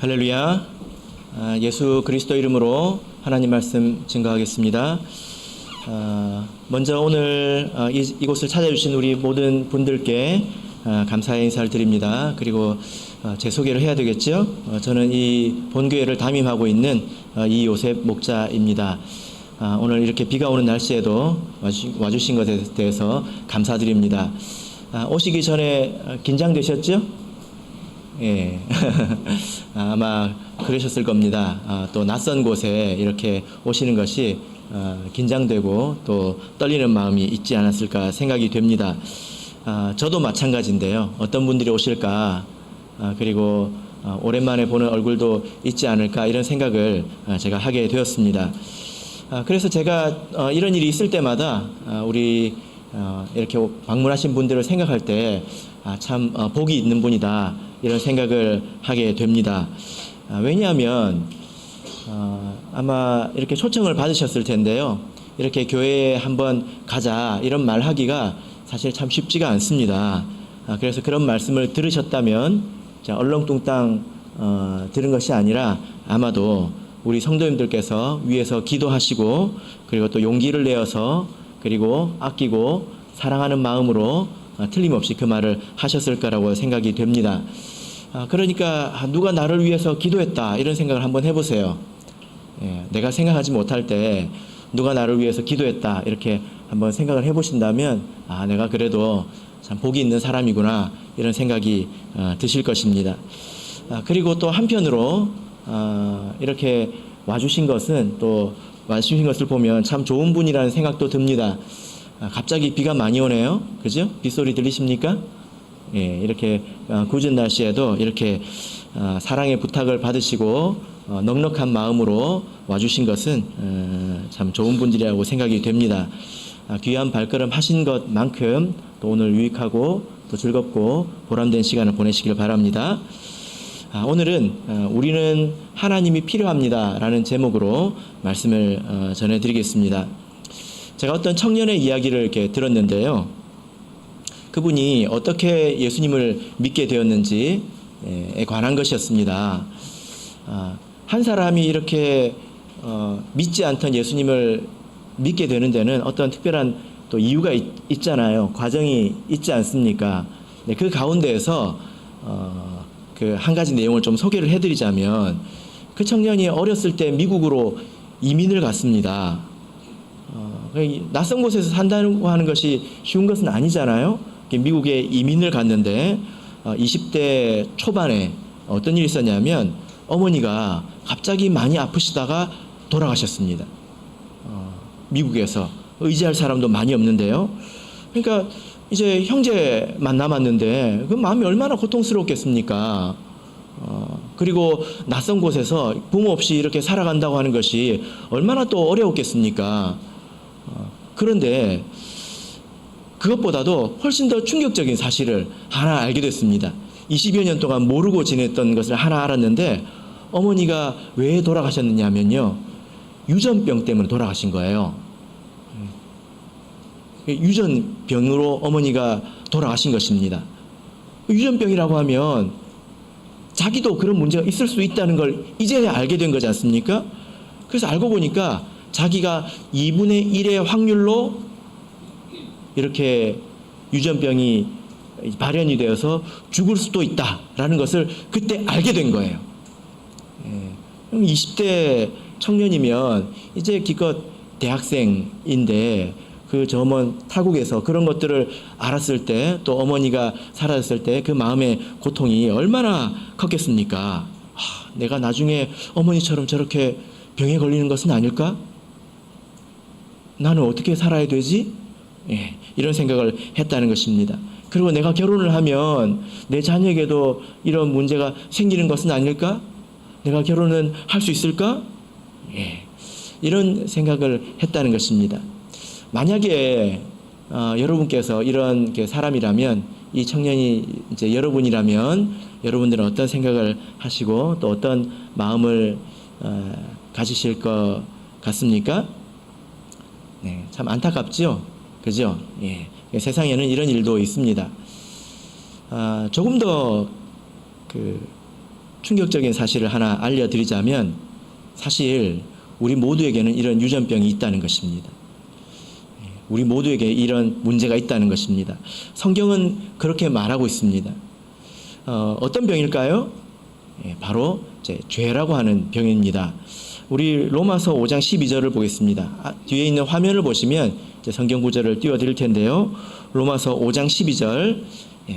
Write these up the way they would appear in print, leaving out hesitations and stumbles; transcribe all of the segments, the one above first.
할렐루야. 예수 그리스도 이름으로 하나님 말씀 증거하겠습니다. 먼저 오늘 이곳을 찾아주신 우리 모든 분들께 감사의 인사를 드립니다. 그리고 제 소개를 해야 되겠죠. 저는 이 본교회를 담임하고 있는 이요셉 목자입니다. 오늘 이렇게 비가 오는 날씨에도 와주신 것에 대해서 감사드립니다. 오시기 전에 긴장되셨죠? 예. 아마 그러셨을 겁니다. 또 낯선 곳에 이렇게 오시는 것이 긴장되고 또 떨리는 마음이 있지 않았을까 생각이 됩니다. 저도 마찬가지인데요. 어떤 분들이 오실까, 그리고 오랜만에 보는 얼굴도 있지 않을까, 이런 생각을 제가 하게 되었습니다. 그래서 제가 이런 일이 있을 때마다 우리 이렇게 방문하신 분들을 생각할 때 참 복이 있는 분이다, 이런 생각을 하게 됩니다. 왜냐하면 아마 이렇게 초청을 받으셨을 텐데요. 이렇게 교회에 한번 가자, 이런 말 하기가 사실 참 쉽지가 않습니다. 그래서 그런 말씀을 들으셨다면 얼렁뚱땅 들은 것이 아니라 아마도 우리 성도님들께서 위에서 기도하시고, 그리고 또 용기를 내어서, 그리고 아끼고 사랑하는 마음으로 틀림없이 그 말을 하셨을 거라고 생각이 됩니다. 그러니까 누가 나를 위해서 기도했다, 이런 생각을 한번 해보세요. 내가 생각하지 못할 때 누가 나를 위해서 기도했다, 이렇게 한번 생각을 해보신다면 내가 그래도 참 복이 있는 사람이구나, 이런 생각이 드실 것입니다. 그리고 또 한편으로 이렇게 와주신 것은, 또 와주신 것을 보면 참 좋은 분이라는 생각도 듭니다. 갑자기 비가 많이 오네요. 그죠? 빗소리 들리십니까? 예, 이렇게 궂은 날씨에도 이렇게 사랑의 부탁을 받으시고 넉넉한 마음으로 와주신 것은 참 좋은 분들이라고 생각이 됩니다. 귀한 발걸음 하신 것만큼 또 오늘 유익하고 또 즐겁고 보람된 시간을 보내시길 바랍니다. 오늘은 우리는 하나님이 필요합니다 라는 제목으로 말씀을 전해드리겠습니다. 제가 어떤 청년의 이야기를 이렇게 들었는데요. 그분이 어떻게 예수님을 믿게 되었는지에 관한 것이었습니다. 한 사람이 이렇게 믿지 않던 예수님을 믿게 되는 데는 어떤 특별한 또 이유가 있잖아요. 과정이 있지 않습니까? 네, 그 가운데에서 그 한 가지 내용을 좀 소개를 해드리자면, 그 청년이 어렸을 때 미국으로 이민을 갔습니다. 낯선 곳에서 산다고 하는 것이 쉬운 것은 아니잖아요. 미국에 이민을 갔는데 20대 초반에 어떤 일이 있었냐면, 어머니가 갑자기 많이 아프시다가 돌아가셨습니다. 미국에서 의지할 사람도 많이 없는데요. 그러니까 이제 형제만 남았는데 그 마음이 얼마나 고통스럽겠습니까? 그리고 낯선 곳에서 부모 없이 이렇게 살아간다고 하는 것이 얼마나 또 어려웠겠습니까? 그런데 그것보다도 훨씬 더 충격적인 사실을 하나 알게 됐습니다. 20여 년 동안 모르고 지냈던 것을 하나 알았는데, 어머니가 왜 돌아가셨느냐 하면요, 유전병 때문에 돌아가신 거예요. 유전병으로 어머니가 돌아가신 것입니다. 유전병이라고 하면 자기도 그런 문제가 있을 수 있다는 걸 이제야 알게 된 거지 않습니까? 그래서 알고 보니까 자기가 2분의 1의 확률로 이렇게 유전병이 발현이 되어서 죽을 수도 있다라는 것을 그때 알게 된 거예요. 20대 청년이면 이제 기껏 대학생인데, 그 저 먼 타국에서 그런 것들을 알았을 때, 또 어머니가 사라졌을 때 그 마음의 고통이 얼마나 컸겠습니까? 내가 나중에 어머니처럼 저렇게 병에 걸리는 것은 아닐까? 나는 어떻게 살아야 되지? 이런 생각을 했다는 것입니다. 그리고 내가 결혼을 하면 내 자녀에게도 이런 문제가 생기는 것은 아닐까? 내가 결혼은 할 수 있을까? 이런 생각을 했다는 것입니다. 만약에 여러분께서 이런 사람이라면, 이 청년이 이제 여러분이라면, 여러분들은 어떤 생각을 하시고 또 어떤 마음을 가지실 것 같습니까? 네, 참 안타깝죠? 그죠? 세상에는 이런 일도 있습니다. 조금 더 충격적인 사실을 하나 알려드리자면 사실 우리 모두에게는 이런 유전병이 있다는 것입니다. 우리 모두에게 이런 문제가 있다는 것입니다. 성경은 그렇게 말하고 있습니다. 어떤 병일까요? 바로 죄라고 하는 병입니다. 우리 로마서 5장 12절을 보겠습니다. 뒤에 있는 화면을 보시면 성경 구절을 띄워드릴 텐데요. 로마서 5장 12절,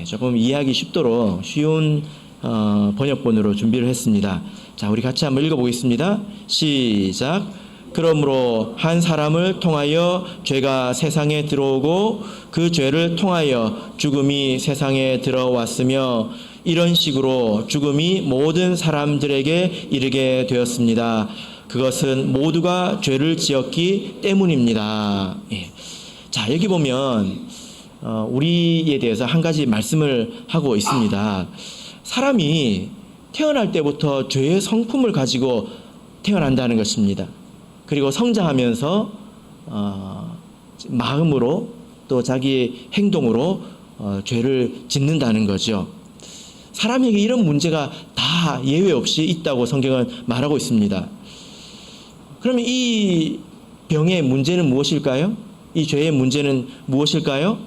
조금 이해하기 쉽도록 쉬운 번역본으로 준비를 했습니다. 자, 우리 같이 한번 읽어보겠습니다. 시작. 그러므로 한 사람을 통하여 죄가 세상에 들어오고 그 죄를 통하여 죽음이 세상에 들어왔으며 이런 식으로 죽음이 모든 사람들에게 이르게 되었습니다. 그것은 모두가 죄를 지었기 때문입니다. 자, 여기 보면 우리에 대해서 한 가지 말씀을 하고 있습니다. 사람이 태어날 때부터 죄의 성품을 가지고 태어난다는 것입니다. 그리고 성장하면서 마음으로 또 자기의 행동으로 죄를 짓는다는 거죠. 사람에게 이런 문제가 다 예외 없이 있다고 성경은 말하고 있습니다. 그러면 이 병의 문제는 무엇일까요? 이 죄의 문제는 무엇일까요?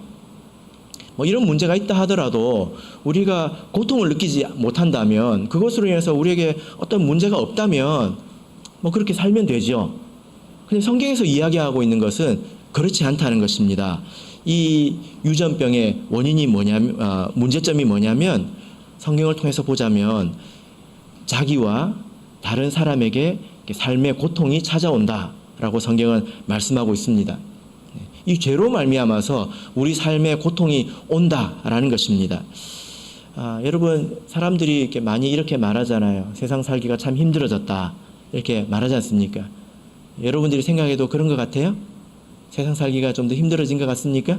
이런 문제가 있다 하더라도 우리가 고통을 느끼지 못한다면, 그것으로 인해서 우리에게 어떤 문제가 없다면 그렇게 살면 되죠. 근데 성경에서 이야기하고 있는 것은 그렇지 않다는 것입니다. 이 유전병의 원인이 뭐냐면, 문제점이 뭐냐면 성경을 통해서 보자면 자기와 다른 사람에게 삶의 고통이 찾아온다라고 성경은 말씀하고 있습니다. 이 죄로 말미암아서 우리 삶에 고통이 온다라는 것입니다. 여러분, 사람들이 이렇게 많이 이렇게 말하잖아요. 세상 살기가 참 힘들어졌다, 이렇게 말하지 않습니까? 여러분들이 생각해도 그런 것 같아요? 세상 살기가 좀 더 힘들어진 것 같습니까?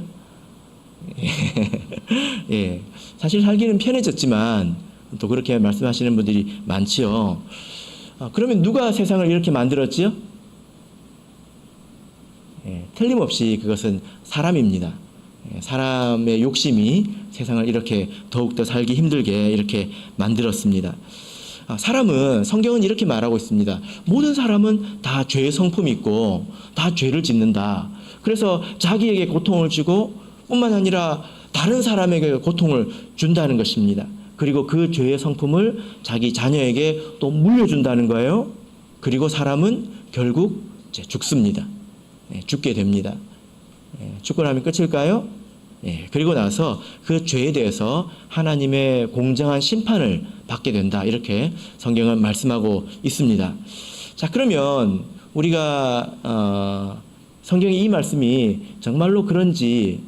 예, 사실 살기는 편해졌지만 또 그렇게 말씀하시는 분들이 많지요. 그러면 누가 세상을 이렇게 만들었지요? 틀림없이 그것은 사람입니다. 사람의 욕심이 세상을 이렇게 더욱더 살기 힘들게 이렇게 만들었습니다. 사람은, 성경은 이렇게 말하고 있습니다. 모든 사람은 다 죄의 성품이 있고 다 죄를 짓는다. 그래서 자기에게 고통을 주고 뿐만 아니라 다른 사람에게 고통을 준다는 것입니다. 그리고 그 죄의 성품을 자기 자녀에게 또 물려준다는 거예요. 그리고 사람은 결국 죽습니다. 죽게 됩니다. 죽고 나면 끝일까요? 그리고 나서 그 죄에 대해서 하나님의 공정한 심판을 받게 된다, 이렇게 성경은 말씀하고 있습니다. 자, 그러면 우리가 성경의 이 말씀이 정말로 그런지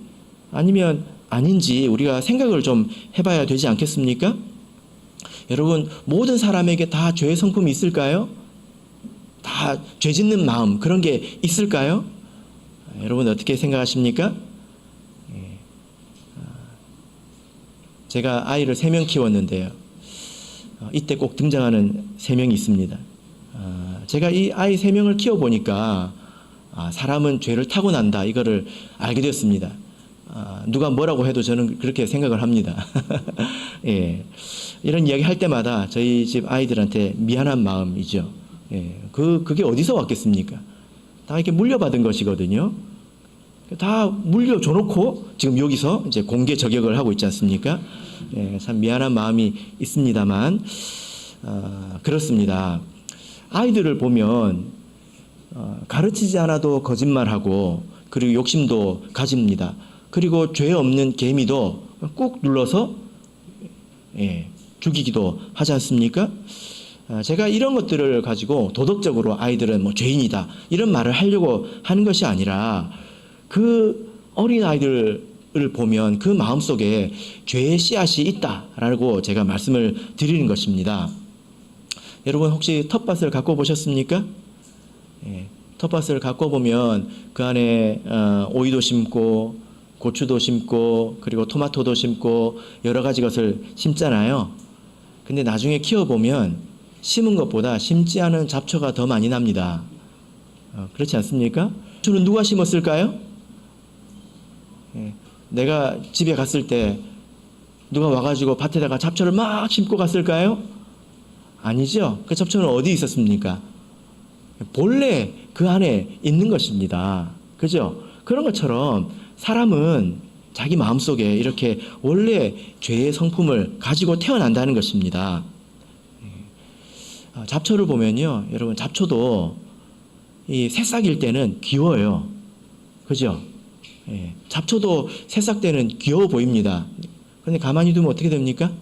아니면 아닌지 우리가 생각을 좀 해봐야 되지 않겠습니까? 여러분, 모든 사람에게 다 죄의 성품이 있을까요? 다 죄 짓는 마음, 그런 게 있을까요? 여러분 어떻게 생각하십니까? 제가 아이를 3명 키웠는데요. 이때 꼭 등장하는 3명이 있습니다. 제가 이 아이 3명을 키워보니까 사람은 죄를 타고난다, 이거를 알게 되었습니다. 누가 뭐라고 해도 저는 그렇게 생각을 합니다. 예, 이런 이야기 할 때마다 저희 집 아이들한테 미안한 마음이죠. 그게 어디서 왔겠습니까? 다 이렇게 물려받은 것이거든요. 다 물려줘 놓고 지금 여기서 이제 공개 저격을 하고 있지 않습니까? 참 미안한 마음이 있습니다만, 그렇습니다. 아이들을 보면 가르치지 않아도 거짓말하고, 그리고 욕심도 가집니다. 그리고 죄 없는 개미도 꾹 눌러서 죽이기도 하지 않습니까? 제가 이런 것들을 가지고 도덕적으로 아이들은 죄인이다, 이런 말을 하려고 하는 것이 아니라, 그 어린 아이들을 보면 그 마음속에 죄의 씨앗이 있다라고 제가 말씀을 드리는 것입니다. 여러분 혹시 텃밭을 갖고 보셨습니까? 텃밭을 갖고 보면 그 안에 오이도 심고 고추도 심고 그리고 토마토도 심고 여러 가지 것을 심잖아요. 근데 나중에 키워보면 심은 것보다 심지 않은 잡초가 더 많이 납니다. 그렇지 않습니까? 주는 누가 심었을까요? 내가 집에 갔을 때 누가 와가지고 밭에다가 잡초를 막 심고 갔을까요? 아니죠. 그 접촉은 어디 있었습니까? 본래 그 안에 있는 것입니다. 그죠? 그런 것처럼 사람은 자기 마음속에 이렇게 원래 죄의 성품을 가지고 태어난다는 것입니다. 잡초를 보면요, 여러분, 잡초도 이 새싹일 때는 귀여워요. 그죠? 예, 잡초도 새싹 때는 귀여워 보입니다. 그런데 가만히 두면 어떻게 됩니까?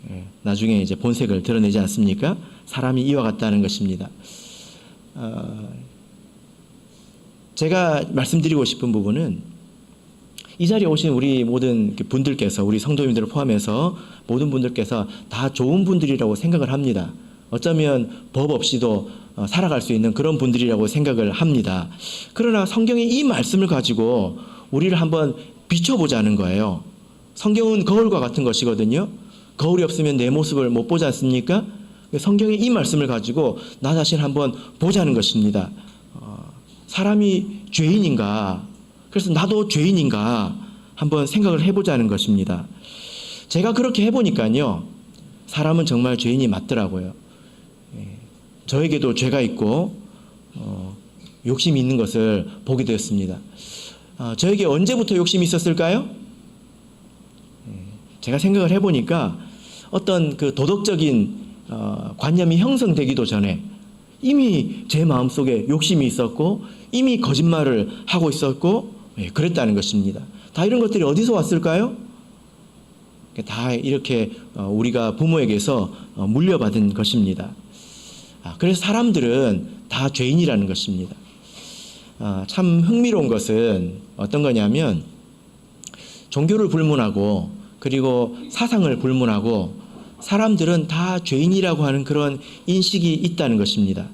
예, 나중에 이제 본색을 드러내지 않습니까? 사람이 이와 같다는 것입니다. 제가 말씀드리고 싶은 부분은 이 자리에 오신 우리 모든 분들께서, 우리 성도님들을 포함해서 모든 분들께서 다 좋은 분들이라고 생각을 합니다. 어쩌면 법 없이도 살아갈 수 있는 그런 분들이라고 생각을 합니다. 그러나 성경의 이 말씀을 가지고 우리를 한번 비춰보자는 거예요. 성경은 거울과 같은 것이거든요. 거울이 없으면 내 모습을 못 보지 않습니까? 성경의 이 말씀을 가지고 나 자신 한번 보자는 것입니다. 사람이 죄인인가? 그래서 나도 죄인인가? 한번 생각을 해보자는 것입니다. 제가 그렇게 해보니까요, 사람은 정말 죄인이 맞더라고요. 저에게도 죄가 있고 욕심이 있는 것을 보게 되었습니다. 저에게 언제부터 욕심이 있었을까요? 제가 생각을 해보니까 어떤 그 도덕적인 관념이 형성되기도 전에 이미 제 마음속에 욕심이 있었고 이미 거짓말을 하고 있었고 그랬다는 것입니다. 다 이런 것들이 어디서 왔을까요? 다 이렇게 우리가 부모에게서 물려받은 것입니다. 그래서 사람들은 다 죄인이라는 것입니다. 참 흥미로운 것은 어떤 거냐면 종교를 불문하고 그리고 사상을 불문하고 사람들은 다 죄인이라고 하는 그런 인식이 있다는 것입니다.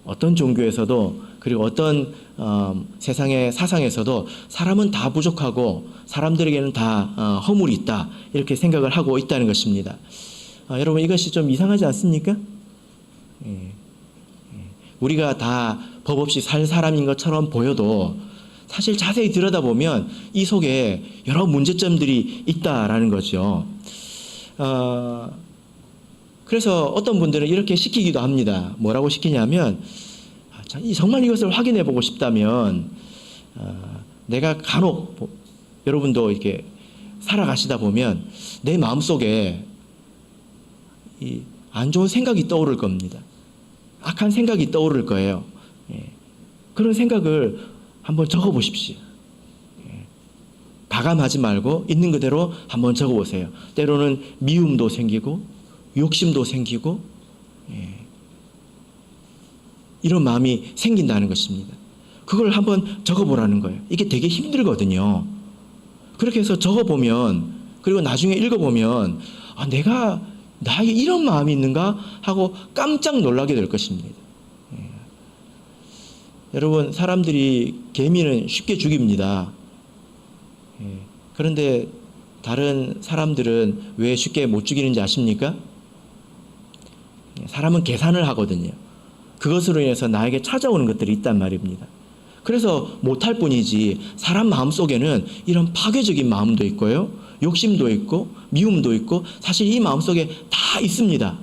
어떤 종교에서도 그리고 어떤 세상의 사상에서도 사람은 다 부족하고 사람들에게는 다 허물이 있다 이렇게 생각을 하고 있다는 것입니다. 여러분 이것이 좀 이상하지 않습니까? 우리가 다 법 없이 살 사람인 것처럼 보여도 사실 자세히 들여다보면 이 속에 여러 문제점들이 있다라는 거죠. 그래서 어떤 분들은 이렇게 시키기도 합니다. 뭐라고 시키냐면 정말 이것을 확인해 보고 싶다면 내가 간혹 여러분도 이렇게 살아가시다 보면 내 마음속에 이 안 좋은 생각이 떠오를 겁니다. 악한 생각이 떠오를 거예요. 그런 생각을 한번 적어보십시오. 가감하지 말고 있는 그대로 한번 적어보세요. 때로는 미움도 생기고 욕심도 생기고 이런 마음이 생긴다는 것입니다. 그걸 한번 적어보라는 거예요. 이게 되게 힘들거든요. 그렇게 해서 적어보면 그리고 나중에 읽어보면 내가 나에게 이런 마음이 있는가 하고 깜짝 놀라게 될 것입니다. 여러분 사람들이 개미는 쉽게 죽입니다. 그런데 다른 사람들은 왜 쉽게 못 죽이는지 아십니까? 사람은 계산을 하거든요. 그것으로 인해서 나에게 찾아오는 것들이 있단 말입니다. 그래서 못할 뿐이지 사람 마음속에는 이런 파괴적인 마음도 있고요. 욕심도 있고 미움도 있고 사실 이 마음속에 다 있습니다.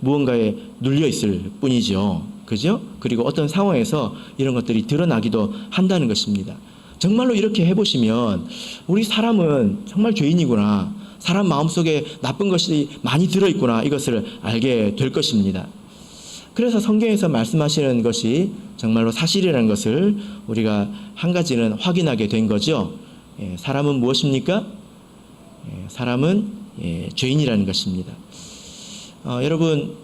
무언가에 눌려 있을 뿐이죠. 그죠? 그리고 어떤 상황에서 이런 것들이 드러나기도 한다는 것입니다. 정말로 이렇게 해보시면 우리 사람은 정말 죄인이구나. 사람 마음속에 나쁜 것이 많이 들어있구나. 이것을 알게 될 것입니다. 그래서 성경에서 말씀하시는 것이 정말로 사실이라는 것을 우리가 한 가지는 확인하게 된 거죠. 사람은 무엇입니까? 사람은 죄인이라는 것입니다. 여러분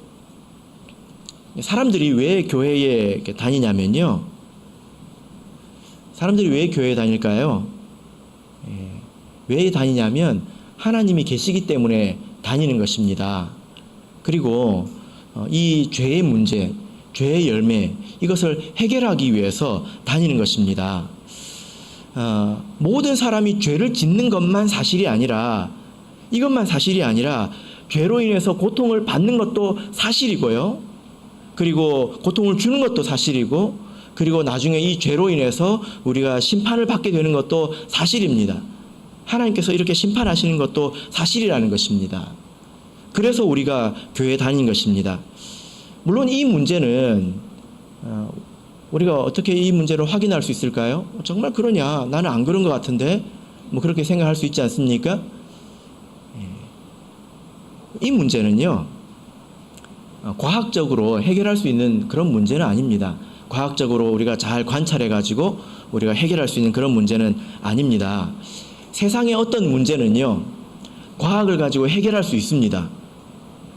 사람들이 왜 교회에 다니냐면요. 사람들이 왜 교회에 다닐까요? 왜 다니냐면 하나님이 계시기 때문에 다니는 것입니다. 그리고 이 죄의 문제, 죄의 열매 이것을 해결하기 위해서 다니는 것입니다. 모든 사람이 죄를 짓는 것만 사실이 아니라 이것만 사실이 아니라 죄로 인해서 고통을 받는 것도 사실이고요. 그리고 고통을 주는 것도 사실이고 그리고 나중에 이 죄로 인해서 우리가 심판을 받게 되는 것도 사실입니다. 하나님께서 이렇게 심판하시는 것도 사실이라는 것입니다. 그래서 우리가 교회 다닌 것입니다. 물론 이 문제는 우리가 어떻게 이 문제를 확인할 수 있을까요? 정말 그러냐? 나는 안 그런 것 같은데? 뭐 그렇게 생각할 수 있지 않습니까? 이 문제는요, 과학적으로 해결할 수 있는 그런 문제는 아닙니다. 과학적으로 우리가 잘 관찰해가지고 우리가 해결할 수 있는 그런 문제는 아닙니다. 세상의 어떤 문제는요, 과학을 가지고 해결할 수 있습니다.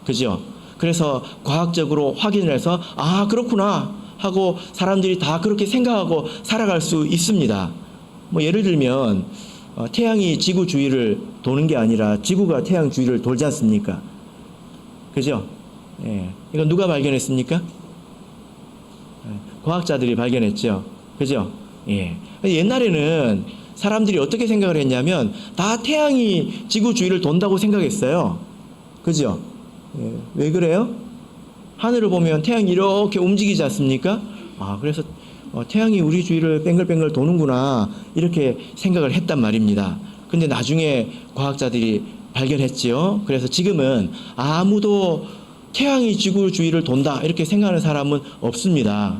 그죠? 그래서 과학적으로 확인을 해서, 아, 그렇구나 하고 사람들이 다 그렇게 생각하고 살아갈 수 있습니다. 뭐 예를 들면, 태양이 지구 주위를 도는 게 아니라 지구가 태양 주위를 돌지 않습니까? 그죠? 예. 이건 누가 발견했습니까? 과학자들이 발견했죠. 그죠? 예. 옛날에는 사람들이 어떻게 생각을 했냐면 다 태양이 지구 주위를 돈다고 생각했어요. 그죠? 예. 왜 그래요? 하늘을 보면 태양이 이렇게 움직이지 않습니까? 아, 그래서 태양이 우리 주위를 뱅글뱅글 도는구나 이렇게 생각을 했단 말입니다. 근데 나중에 과학자들이 발견했지요. 그래서 지금은 아무도 태양이 지구 주위를 돈다 이렇게 생각하는 사람은 없습니다.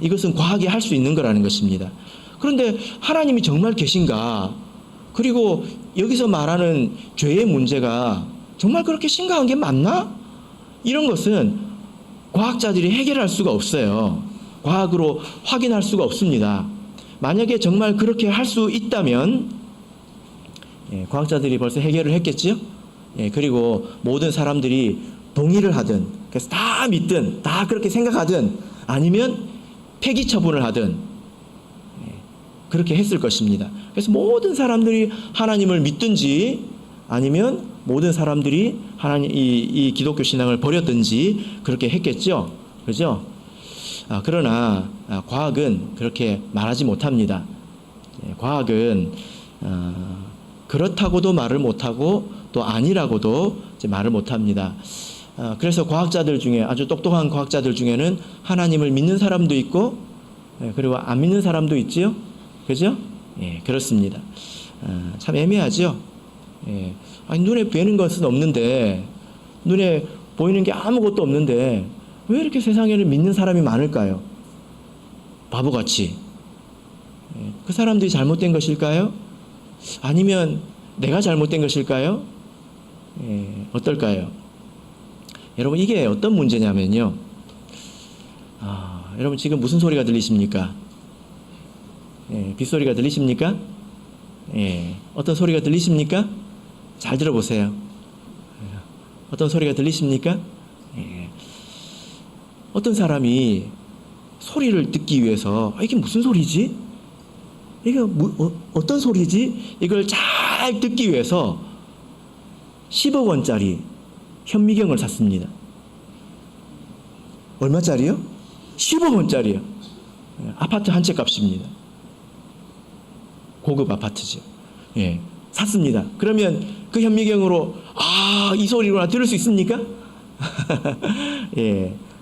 이것은 과학이 할 수 있는 거라는 것입니다. 그런데 하나님이 정말 계신가? 그리고 여기서 말하는 죄의 문제가 정말 그렇게 심각한 게 맞나? 이런 것은 과학자들이 해결할 수가 없어요. 과학으로 확인할 수가 없습니다. 만약에 정말 그렇게 할 수 있다면 과학자들이 벌써 해결을 했겠지요. 그리고 모든 사람들이 동의를 하든 그래서 다 믿든 다 그렇게 생각하든 아니면 폐기 처분을 하든 그렇게 했을 것입니다. 그래서 모든 사람들이 하나님을 믿든지 아니면 모든 사람들이 하나님 이 기독교 신앙을 버렸든지 그렇게 했겠죠. 그죠? 그러나 과학은 그렇게 말하지 못합니다. 과학은 그렇다고도 말을 못하고 또 아니라고도 말을 못합니다. 그래서 과학자들 중에 아주 똑똑한 과학자들 중에는 하나님을 믿는 사람도 있고 그리고 안 믿는 사람도 있지요. 그죠? 예, 그렇습니다. 참 애매하죠. 아니, 눈에 뵈는 것은 없는데 눈에 보이는 게 아무것도 없는데 왜 이렇게 세상에는 믿는 사람이 많을까요? 바보같이. 그 사람들이 잘못된 것일까요? 아니면 내가 잘못된 것일까요? 어떨까요? 여러분 이게 어떤 문제냐면요. 여러분 지금 무슨 소리가 들리십니까? 빗소리가 들리십니까? 어떤 소리가 들리십니까? 잘 들어보세요. 어떤 소리가 들리십니까? 어떤 사람이 소리를 듣기 위해서 이게 무슨 소리지? 이게 어떤 소리지? 이걸 잘 듣기 위해서 10억 원짜리 현미경을 샀습니다. 얼마짜리요? 10억 원짜리요. 아파트 한 채 값입니다. 고급 아파트죠. 샀습니다. 그러면 그 현미경으로 이 소리로나 들을 수 있습니까?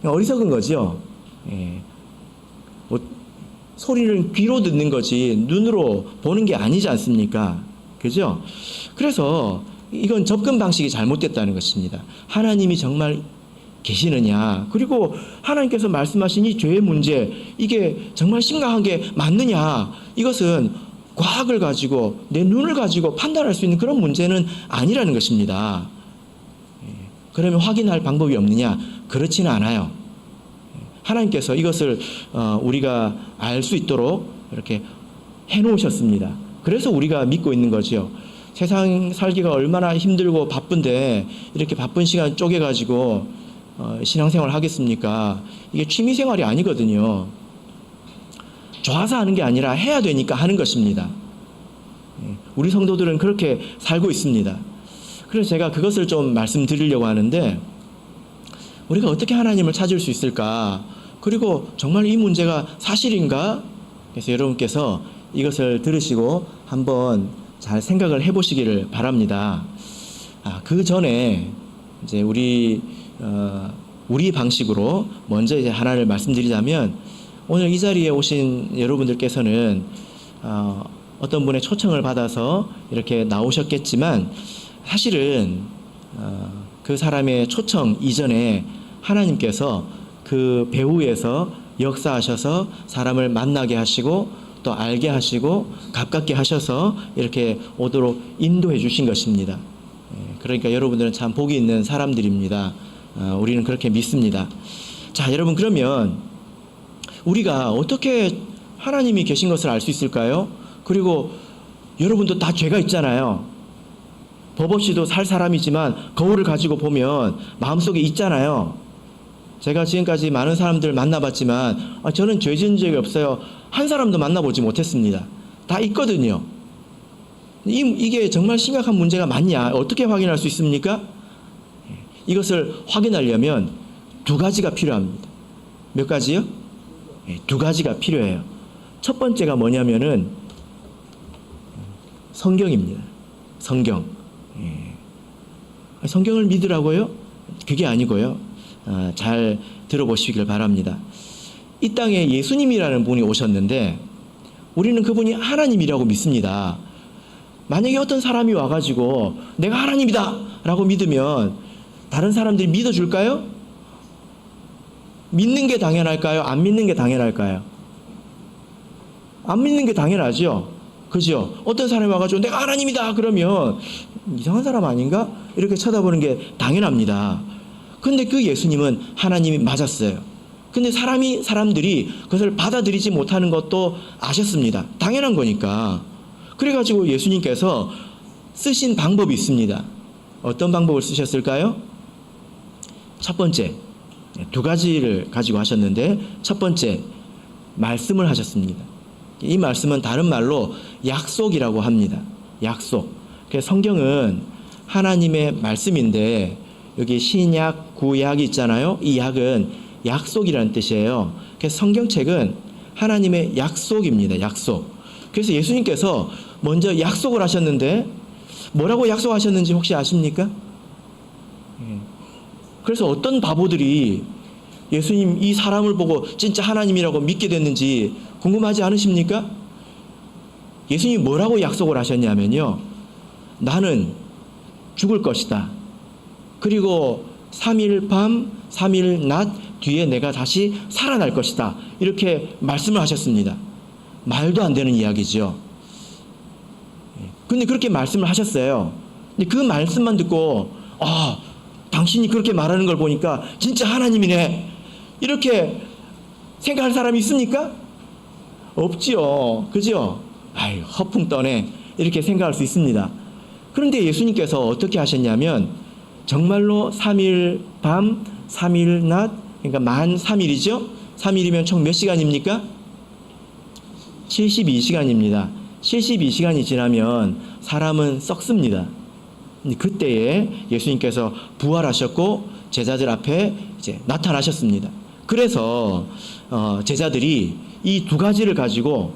어리석은 거죠. 소리를 귀로 듣는 거지 눈으로 보는 게 아니지 않습니까? 그죠? 그래서 이건 접근 방식이 잘못됐다는 것입니다. 하나님이 정말 계시느냐, 그리고 하나님께서 말씀하신 이 죄의 문제, 이게 정말 심각한 게 맞느냐, 이것은 과학을 가지고 내 눈을 가지고 판단할 수 있는 그런 문제는 아니라는 것입니다. 그러면 확인할 방법이 없느냐? 그렇지는 않아요. 하나님께서 이것을 우리가 알 수 있도록 이렇게 해놓으셨습니다. 그래서 우리가 믿고 있는 거죠. 세상 살기가 얼마나 힘들고 바쁜데 이렇게 바쁜 시간 쪼개가지고 신앙생활 하겠습니까? 이게 취미생활이 아니거든요. 좋아서 하는 게 아니라 해야 되니까 하는 것입니다. 우리 성도들은 그렇게 살고 있습니다. 그래서 제가 그것을 좀 말씀드리려고 하는데, 우리가 어떻게 하나님을 찾을 수 있을까? 그리고 정말 이 문제가 사실인가? 그래서 여러분께서 이것을 들으시고 한번 잘 생각을 해보시기를 바랍니다. 그 전에 이제 우리 방식으로 먼저 이제 하나를 말씀드리자면, 오늘 이 자리에 오신 여러분들께서는 어떤 분의 초청을 받아서 이렇게 나오셨겠지만, 사실은 그 사람의 초청 이전에 하나님께서 그 배후에서 역사하셔서 사람을 만나게 하시고 또 알게 하시고 가깝게 하셔서 이렇게 오도록 인도해 주신 것입니다. 그러니까 여러분들은 참 복이 있는 사람들입니다. 우리는 그렇게 믿습니다. 자, 여러분, 그러면 우리가 어떻게 하나님이 계신 것을 알 수 있을까요? 그리고 여러분도 다 죄가 있잖아요. 법 없이도 살 사람이지만 거울을 가지고 보면 마음속에 있잖아요. 제가 지금까지 많은 사람들 만나봤지만 저는 죄 지은 적이 없어요. 한 사람도 만나보지 못했습니다. 다 있거든요. 이게 정말 심각한 문제가 맞냐? 어떻게 확인할 수 있습니까? 이것을 확인하려면 두 가지가 필요합니다. 몇 가지요? 두 가지가 필요해요. 첫 번째가 뭐냐면은 성경입니다. 성경. 성경을 믿으라고요? 그게 아니고요. 잘 들어보시길 바랍니다. 이 땅에 예수님이라는 분이 오셨는데 우리는 그분이 하나님이라고 믿습니다. 만약에 어떤 사람이 와가지고 내가 하나님이다 라고 믿으면 다른 사람들이 믿어줄까요? 믿는 게 당연할까요? 안 믿는 게 당연할까요? 안 믿는 게 당연하죠. 그죠? 어떤 사람이 와가지고 내가 하나님이다 그러면 이상한 사람 아닌가? 이렇게 쳐다보는 게 당연합니다. 근데 그 예수님은 하나님이 맞았어요. 근데 사람들이 그것을 받아들이지 못하는 것도 아셨습니다. 당연한 거니까. 그래가지고 예수님께서 쓰신 방법이 있습니다. 어떤 방법을 쓰셨을까요? 첫 번째, 두 가지를 가지고 하셨는데 첫 번째, 말씀을 하셨습니다. 이 말씀은 다른 말로 약속이라고 합니다. 약속. 그래서 성경은 하나님의 말씀인데 여기 신약, 구약이 있잖아요. 이 약은 약속이라는 뜻이에요. 그래서 성경책은 하나님의 약속입니다. 약속. 그래서 예수님께서 먼저 약속을 하셨는데 뭐라고 약속하셨는지 혹시 아십니까? 그래서 어떤 바보들이 예수님 이 사람을 보고 진짜 하나님이라고 믿게 됐는지 궁금하지 않으십니까? 예수님이 뭐라고 약속을 하셨냐면요. 나는 죽을 것이다. 그리고 3일 밤, 3일 낮 뒤에 내가 다시 살아날 것이다. 이렇게 말씀을 하셨습니다. 말도 안 되는 이야기죠. 근데 그렇게 말씀을 하셨어요. 근데 그 말씀만 듣고 당신이 그렇게 말하는 걸 보니까 진짜 하나님이네. 이렇게 생각할 사람이 있습니까? 없지요. 그죠? 아유, 허풍 떠네. 이렇게 생각할 수 있습니다. 그런데 예수님께서 어떻게 하셨냐면 정말로 3일 밤, 3일 낮, 그러니까 만 3일이죠? 3일이면 총 몇 시간입니까? 72시간입니다. 72시간이 지나면 사람은 썩습니다. 그때에 예수님께서 부활하셨고 제자들 앞에 이제 나타나셨습니다. 그래서 제자들이 이 두 가지를 가지고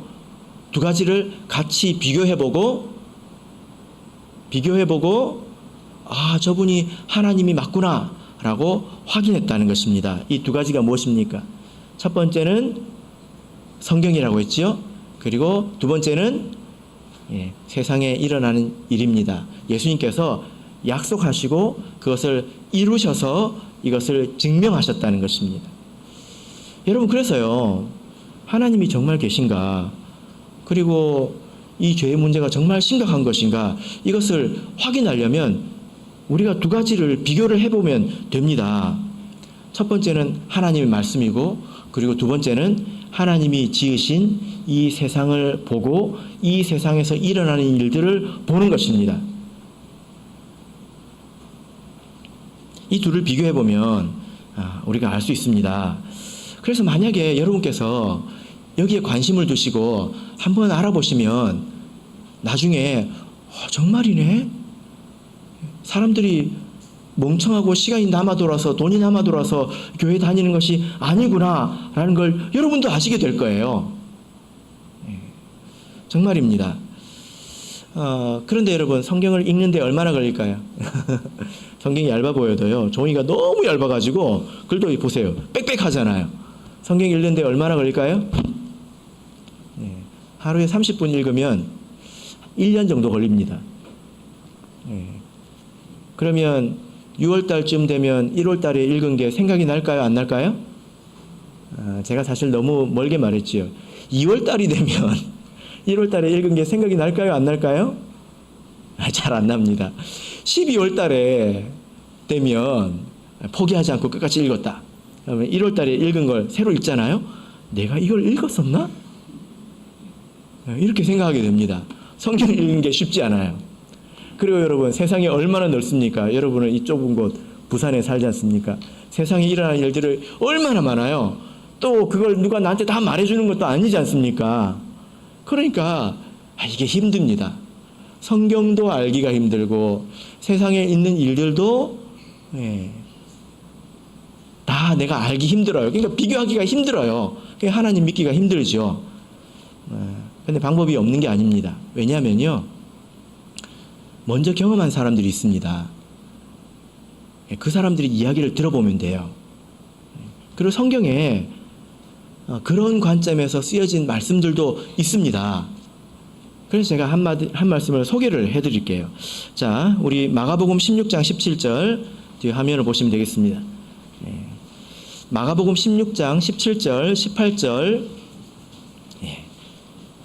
두 가지를 같이 비교해보고 저분이 하나님이 맞구나 라고 확인했다는 것입니다. 이 두 가지가 무엇입니까? 첫 번째는 성경이라고 했지요. 그리고 두 번째는 세상에 일어나는 일입니다. 예수님께서 약속하시고 그것을 이루셔서 이것을 증명하셨다는 것입니다. 여러분, 그래서요, 하나님이 정말 계신가, 그리고 이 죄의 문제가 정말 심각한 것인가, 이것을 확인하려면 우리가 두 가지를 비교를 해보면 됩니다. 첫 번째는 하나님의 말씀이고, 그리고 두 번째는 하나님이 지으신 이 세상을 보고 이 세상에서 일어나는 일들을 보는 것입니다. 이 둘을 비교해보면 우리가 알 수 있습니다. 그래서 만약에 여러분께서 여기에 관심을 두시고 한번 알아보시면 나중에 정말이네? 사람들이 멍청하고 시간이 남아 돌아서 돈이 남아 돌아서 교회 다니는 것이 아니구나 라는 걸 여러분도 아시게 될 거예요. 정말입니다. 그런데 여러분, 성경을 읽는데 얼마나 걸릴까요? 성경이 얇아 보여도요, 종이가 너무 얇아가지고 글도 보세요, 빽빽하잖아요. 성경 읽는데 얼마나 걸릴까요? 하루에 30분 읽으면 1년 정도 걸립니다. 그러면 6월 달쯤 되면 1월 달에 읽은 게 생각이 날까요? 안 날까요? 제가 사실 너무 멀게 말했지요. 2월 달이 되면 1월 달에 읽은 게 생각이 날까요? 안 날까요? 잘 안 납니다. 12월 달에 되면 포기하지 않고 끝까지 읽었다. 그러면 1월 달에 읽은 걸 새로 읽잖아요. 내가 이걸 읽었었나? 이렇게 생각하게 됩니다. 성경 읽는 게 쉽지 않아요. 그리고 여러분, 세상이 얼마나 넓습니까? 여러분은 이 좁은 곳 부산에 살지 않습니까? 세상에 일어나는 일들을 얼마나 많아요. 또 그걸 누가 나한테 다 말해주는 것도 아니지 않습니까? 그러니까 이게 힘듭니다. 성경도 알기가 힘들고 세상에 있는 일들도 다 내가 알기 힘들어요. 그러니까 비교하기가 힘들어요. 그러니까 하나님 믿기가 힘들죠. 그런데 방법이 없는 게 아닙니다. 왜냐하면요, 먼저 경험한 사람들이 있습니다. 그 사람들이 이야기를 들어보면 돼요. 그리고 성경에 그런 관점에서 쓰여진 말씀들도 있습니다. 그래서 제가 한 말씀을 소개를 해드릴게요. 자, 우리 마가복음 16장 17절 뒤에 화면을 보시면 되겠습니다. 마가복음 16장 17절, 18절.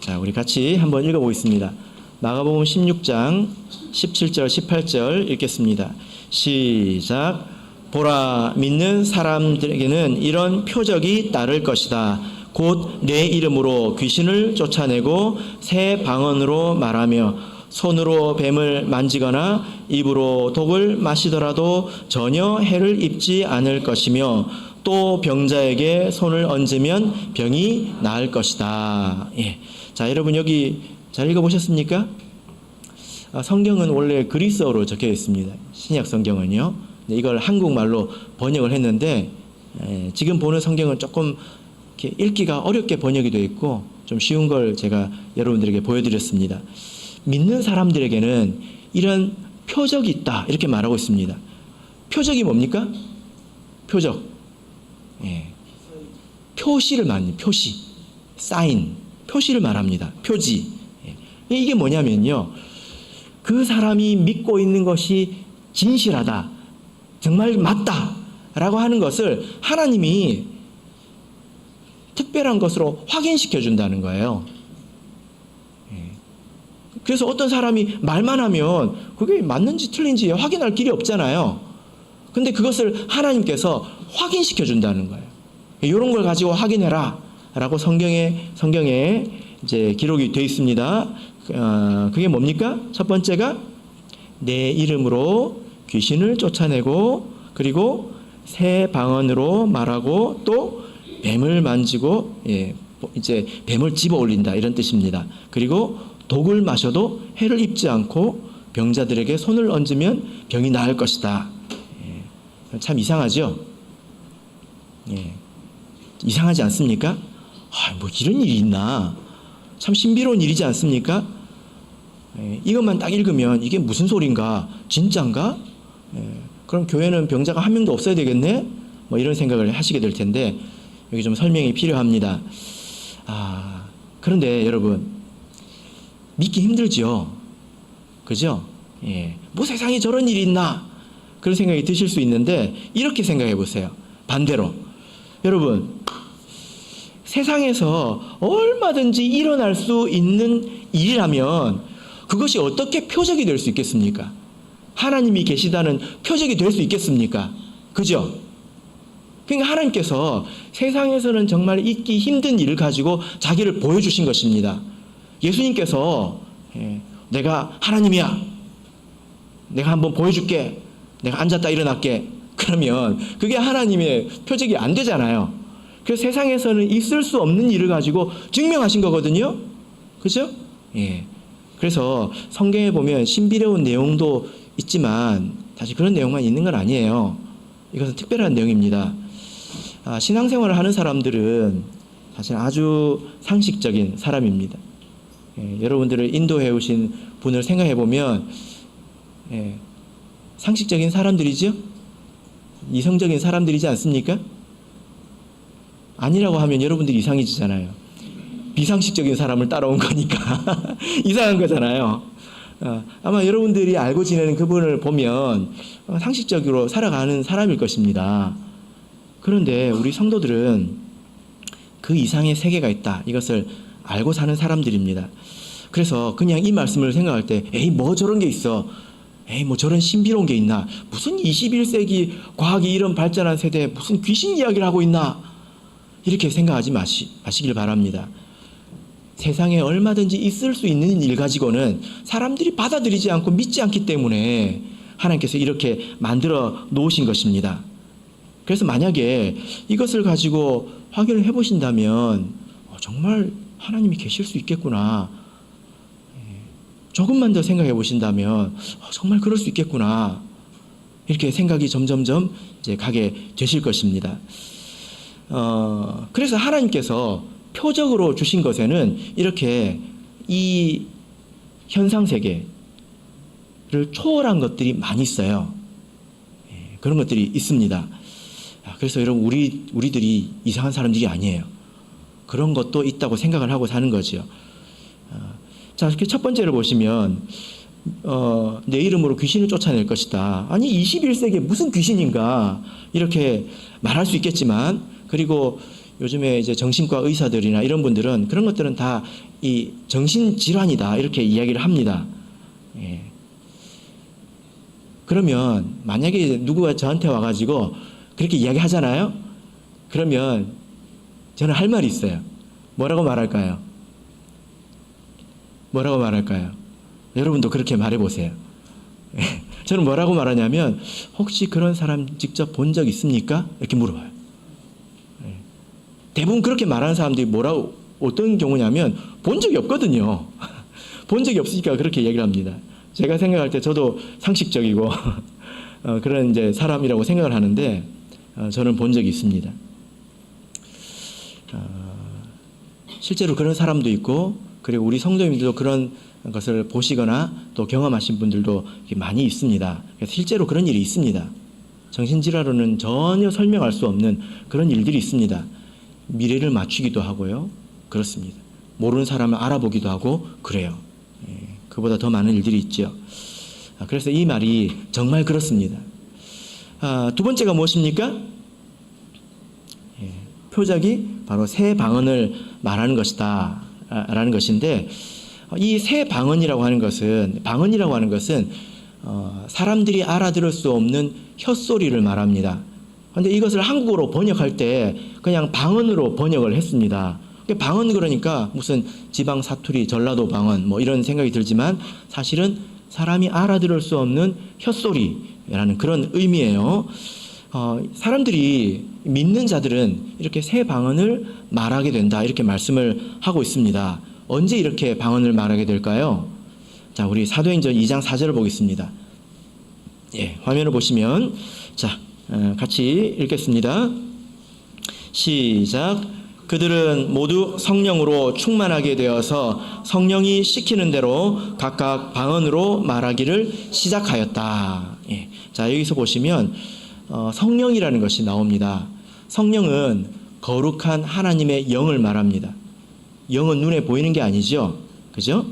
자, 우리 같이 한번 읽어보겠습니다. 마가복음 16장 17절, 18절 읽겠습니다. 시작. 보라, 믿는 사람들에게는 이런 표적이 따를 것이다. 곧 내 이름으로 귀신을 쫓아내고 새 방언으로 말하며 손으로 뱀을 만지거나 입으로 독을 마시더라도 전혀 해를 입지 않을 것이며 또 병자에게 손을 얹으면 병이 나을 것이다. 자, 여러분 여기 잘 읽어보셨습니까? 성경은 원래 그리스어로 적혀 있습니다. 신약 성경은요. 이걸 한국말로 번역을 했는데 지금 보는 성경은 조금 이렇게 읽기가 어렵게 번역이 되어 있고 좀 쉬운 걸 제가 여러분들에게 보여드렸습니다. 믿는 사람들에게는 이런 표적이 있다 이렇게 말하고 있습니다. 표적이 뭡니까? 표적. 표시를 말합니다. 표시. 사인. 표시를 말합니다. 표지. 이게 뭐냐면요, 그 사람이 믿고 있는 것이 진실하다, 정말 맞다 라고 하는 것을 하나님이 특별한 것으로 확인시켜 준다는 거예요. 그래서 어떤 사람이 말만 하면 그게 맞는지 틀린지 확인할 길이 없잖아요. 근데 그것을 하나님께서 확인시켜 준다는 거예요. 이런 걸 가지고 확인해라 라고 성경에 이제 기록이 되어 있습니다. 그게 뭡니까? 첫 번째가 내 이름으로 귀신을 쫓아내고, 그리고 새 방언으로 말하고, 또 뱀을 만지고, 이제 뱀을 집어 올린다 이런 뜻입니다. 그리고 독을 마셔도 해를 입지 않고 병자들에게 손을 얹으면 병이 나을 것이다. 참 이상하죠? 이상하지 않습니까? 뭐 이런 일이 있나? 참 신비로운 일이지 않습니까? 이것만 딱 읽으면 이게 무슨 소린가? 진짠가? 그럼 교회는 병자가 한 명도 없어야 되겠네? 뭐 이런 생각을 하시게 될 텐데 여기 좀 설명이 필요합니다. 그런데 여러분, 믿기 힘들죠? 그죠? 뭐 세상에 저런 일이 있나? 그런 생각이 드실 수 있는데 이렇게 생각해 보세요. 반대로. 여러분, 세상에서 얼마든지 일어날 수 있는 일이라면 그것이 어떻게 표적이 될 수 있겠습니까? 하나님이 계시다는 표적이 될 수 있겠습니까? 그죠? 그러니까 하나님께서 세상에서는 정말 있기 힘든 일을 가지고 자기를 보여주신 것입니다. 예수님께서 내가 하나님이야, 내가 한번 보여줄게, 내가 앉았다 일어날게, 그러면 그게 하나님의 표적이 안 되잖아요. 그래서 세상에서는 있을 수 없는 일을 가지고 증명하신 거거든요. 그죠? 그래서 성경에 보면 신비로운 내용도 있지만 사실 그런 내용만 있는 건 아니에요. 이것은 특별한 내용입니다. 신앙생활을 하는 사람들은 사실 아주 상식적인 사람입니다. 여러분들을 인도해 오신 분을 생각해 보면 상식적인 사람들이죠? 이성적인 사람들이지 않습니까? 아니라고 하면 여러분들이 이상해지잖아요. 비상식적인 사람을 따라온 거니까 이상한 거잖아요. 아마 여러분들이 알고 지내는 그분을 보면 상식적으로 살아가는 사람일 것입니다. 그런데 우리 성도들은 그 이상의 세계가 있다. 이것을 알고 사는 사람들입니다. 그래서 그냥 이 말씀을 생각할 때 에이 뭐 저런 게 있어. 에이 뭐 저런 신비로운 게 있나. 무슨 21세기 과학이 이런 발전한 세대에 무슨 귀신 이야기를 하고 있나. 이렇게 생각하지 마시길 바랍니다. 세상에 얼마든지 있을 수 있는 일 가지고는 사람들이 받아들이지 않고 믿지 않기 때문에 하나님께서 이렇게 만들어 놓으신 것입니다. 그래서 만약에 이것을 가지고 확인을 해보신다면 정말 하나님이 계실 수 있겠구나. 조금만 더 생각해 보신다면 정말 그럴 수 있겠구나. 이렇게 생각이 점점점 이제 가게 되실 것입니다. 그래서 하나님께서 표적으로 주신 것에는 이렇게 이 현상 세계를 초월한 것들이 많이 있어요. 그런 것들이 있습니다. 그래서 여러분 우리들이 이상한 사람들이 아니에요. 그런 것도 있다고 생각을 하고 사는 거죠. 자, 이렇게 첫 번째를 보시면 내 이름으로 귀신을 쫓아낼 것이다. 아니 21세기에 무슨 귀신인가 이렇게 말할 수 있겠지만, 그리고 요즘에 이제 정신과 의사들이나 이런 분들은 그런 것들은 다 이 정신질환이다 이렇게 이야기를 합니다. 그러면 만약에 누구가 저한테 와가지고 그렇게 이야기하잖아요. 그러면 저는 할 말이 있어요. 뭐라고 말할까요? 뭐라고 말할까요? 여러분도 그렇게 말해보세요. 저는 뭐라고 말하냐면 혹시 그런 사람 직접 본 적 있습니까? 이렇게 물어봐요. 대부분 그렇게 말하는 사람들이 어떤 경우냐면 본 적이 없거든요. 본 적이 없으니까 그렇게 얘기를 합니다. 제가 생각할 때 저도 상식적이고 그런 이제 사람이라고 생각을 하는데 저는 본 적이 있습니다. 실제로 그런 사람도 있고, 그리고 우리 성도님들도 그런 것을 보시거나 또 경험하신 분들도 많이 있습니다. 그래서 실제로 그런 일이 있습니다. 정신질환으로는 전혀 설명할 수 없는 그런 일들이 있습니다. 미래를 맞추기도 하고요. 그렇습니다. 모르는 사람을 알아보기도 하고 그래요. 그보다 더 많은 일들이 있죠. 그래서 이 말이 정말 그렇습니다. 두 번째가 무엇입니까? 표적이 바로 새 방언을 말하는 것이다 라는 것인데, 이 새 방언이라고 하는 것은 사람들이 알아들을 수 없는 혓소리를 말합니다. 그런데 이것을 한국어로 번역할 때 그냥 방언으로 번역을 했습니다. 방언 그러니까 무슨 지방 사투리, 전라도 방언 뭐 이런 생각이 들지만 사실은 사람이 알아들을 수 없는 혓소리라는 그런 의미예요. 사람들이 믿는 자들은 이렇게 새 방언을 말하게 된다 이렇게 말씀을 하고 있습니다. 언제 이렇게 방언을 말하게 될까요? 자, 우리 사도행전 2장 4절을 보겠습니다. 화면을 보시면 자, 같이 읽겠습니다. 시작. 그들은 모두 성령으로 충만하게 되어서 성령이 시키는 대로 각각 방언으로 말하기를 시작하였다. 자, 여기서 보시면 성령이라는 것이 나옵니다. 성령은 거룩한 하나님의 영을 말합니다. 영은 눈에 보이는 게 아니죠. 그죠?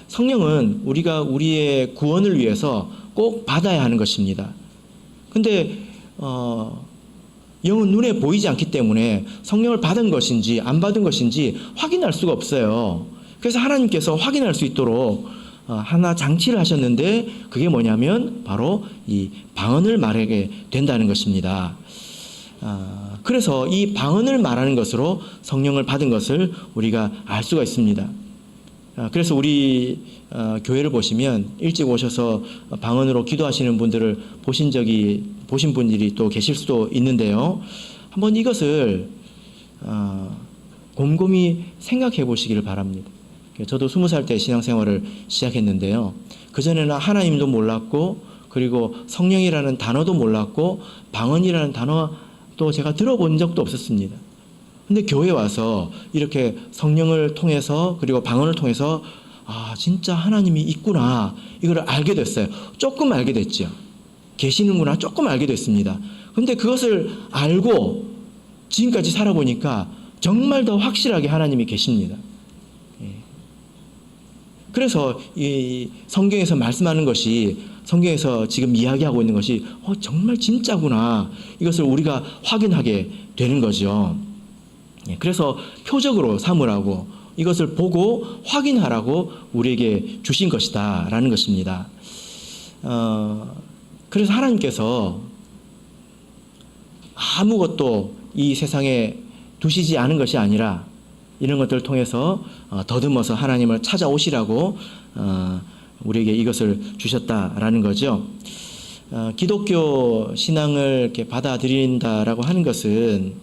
성령은 우리가 우리의 구원을 위해서 꼭 받아야 하는 것입니다. 근데 영은 눈에 보이지 않기 때문에 성령을 받은 것인지 안 받은 것인지 확인할 수가 없어요. 그래서 하나님께서 확인할 수 있도록 하나 장치를 하셨는데, 그게 뭐냐면 바로 이 방언을 말하게 된다는 것입니다. 그래서 이 방언을 말하는 것으로 성령을 받은 것을 우리가 알 수가 있습니다. 그래서 우리 교회를 보시면 일찍 오셔서 방언으로 기도하시는 분들을 보신 분들이 또 계실 수도 있는데요. 한번 이것을 곰곰이 생각해 보시기를 바랍니다. 저도 20살 때 신앙생활을 시작했는데요. 그전에는 하나님도 몰랐고, 그리고 성령이라는 단어도 몰랐고, 방언이라는 단어도 제가 들어본 적도 없었습니다. 근데 교회에 와서 이렇게 성령을 통해서, 그리고 방언을 통해서 진짜 하나님이 있구나, 이걸 알게 됐어요. 조금 알게 됐죠. 계시는구나 조금 알게 됐습니다. 근데 그것을 알고 지금까지 살아보니까 정말 더 확실하게 하나님이 계십니다. 그래서 이 성경에서 말씀하는 것이, 성경에서 지금 이야기하고 있는 것이 정말 진짜구나, 이것을 우리가 확인하게 되는 거죠. 그래서 표적으로 삼으라고, 이것을 보고 확인하라고 우리에게 주신 것이다 라는 것입니다. 그래서 하나님께서 아무것도 이 세상에 두시지 않은 것이 아니라 이런 것들을 통해서 더듬어서 하나님을 찾아오시라고 우리에게 이것을 주셨다라는 거죠. 기독교 신앙을 이렇게 받아들인다라고 하는 것은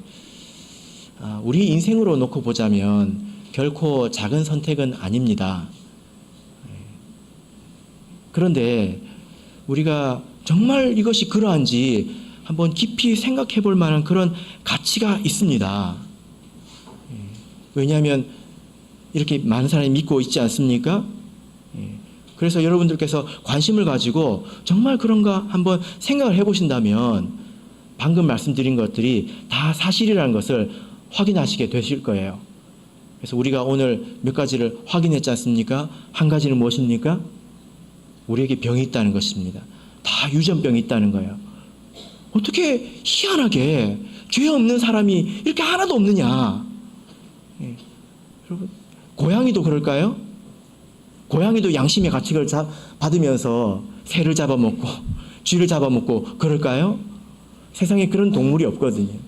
우리 인생으로 놓고 보자면 결코 작은 선택은 아닙니다. 그런데 우리가 정말 이것이 그러한지 한번 깊이 생각해 볼 만한 그런 가치가 있습니다. 왜냐하면 이렇게 많은 사람이 믿고 있지 않습니까? 그래서 여러분들께서 관심을 가지고 정말 그런가 한번 생각을 해보신다면 방금 말씀드린 것들이 다 사실이라는 것을 확인하시게 되실 거예요. 그래서 우리가 오늘 몇 가지를 확인했지 않습니까? 한 가지는 무엇입니까? 우리에게 병이 있다는 것입니다. 다 유전병이 있다는 거예요. 어떻게 희한하게 죄 없는 사람이 이렇게 하나도 없느냐? 여러분, 고양이도 그럴까요? 고양이도 양심의 가책을 받으면서 새를 잡아먹고 쥐를 잡아먹고 그럴까요? 세상에 그런 동물이 없거든요.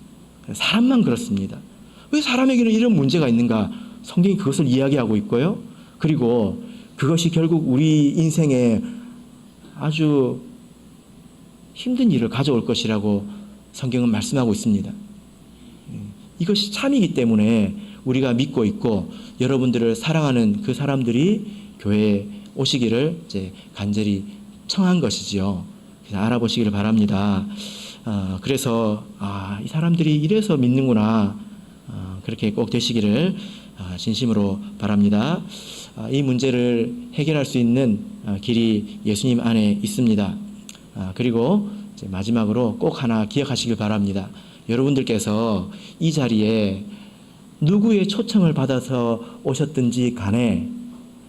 사람만 그렇습니다. 왜 사람에게는 이런 문제가 있는가? 성경이 그것을 이야기하고 있고요. 그리고 그것이 결국 우리 인생에 아주 힘든 일을 가져올 것이라고 성경은 말씀하고 있습니다. 이것이 참이기 때문에 우리가 믿고 있고 여러분들을 사랑하는 그 사람들이 교회에 오시기를 이제 간절히 청한 것이지요. 알아보시기를 바랍니다. 그래서 이 사람들이 이래서 믿는구나, 그렇게 꼭 되시기를 진심으로 바랍니다. 이 문제를 해결할 수 있는 길이 예수님 안에 있습니다. 그리고 이제 마지막으로 꼭 하나 기억하시길 바랍니다. 여러분들께서 이 자리에 누구의 초청을 받아서 오셨든지 간에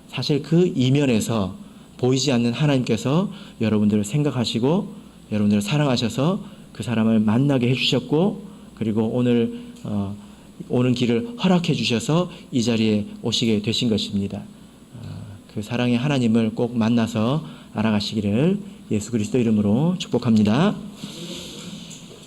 사실 그 이면에서 보이지 않는 하나님께서 여러분들을 생각하시고 여러분들을 사랑하셔서 그 사람을 만나게 해주셨고, 그리고 오늘 오는 길을 허락해 주셔서 이 자리에 오시게 되신 것입니다. 그 사랑의 하나님을 꼭 만나서 알아가시기를 예수 그리스도 이름으로 축복합니다.